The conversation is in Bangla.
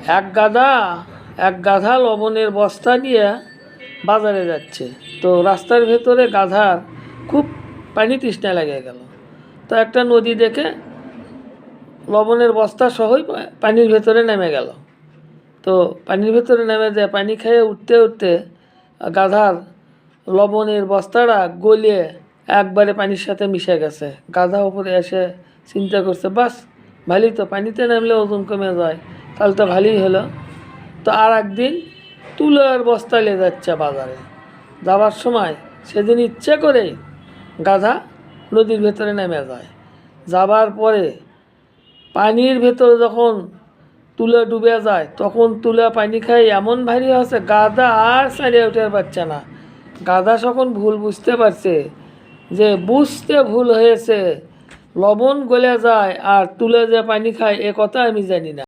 এক গাধা এক গাধা লবণের বস্তা নিয়ে বাজারে যাচ্ছে। তো রাস্তার ভেতরে গাধার খুব পানি তৃষ্ণা লেগে গেল। তো একটা নদী দেখে লবণের বস্তা সহই পানির ভেতরে নেমে গেল। তো পানির ভেতরে নেমে যায়, পানি খেয়ে উঠতে উঠতে গাধার লবণের বস্তাটা গলিয়ে একবারে পানির সাথে মিশে গেছে। গাধা উপরে এসে চিন্তা করছে, বাস ভালোই তো, পানিতে নামলে ওজন কমে যায়, তাহলে তো ভালোই হলো। তো আর একদিন তুলার বস্তা নিয়ে যাচ্ছে বাজারে। যাওয়ার সময় সেদিন ইচ্ছে করেই গাধা নদীর ভেতরে নেমে যায়। যাবার পরে পানির ভেতরে যখন তুলা ডুবে যায়, তখন তুলা পানি খায় এমন ভারী হচ্ছে গাধা আর সারিয়ে উঠে পারছে না। গাধা তখন ভুল বুঝতে পারছে যে বুঝতে ভুল হয়েছে, লবণ গলে যায় আর তুলা যে পানি খায় এ কথা আমি জানি না।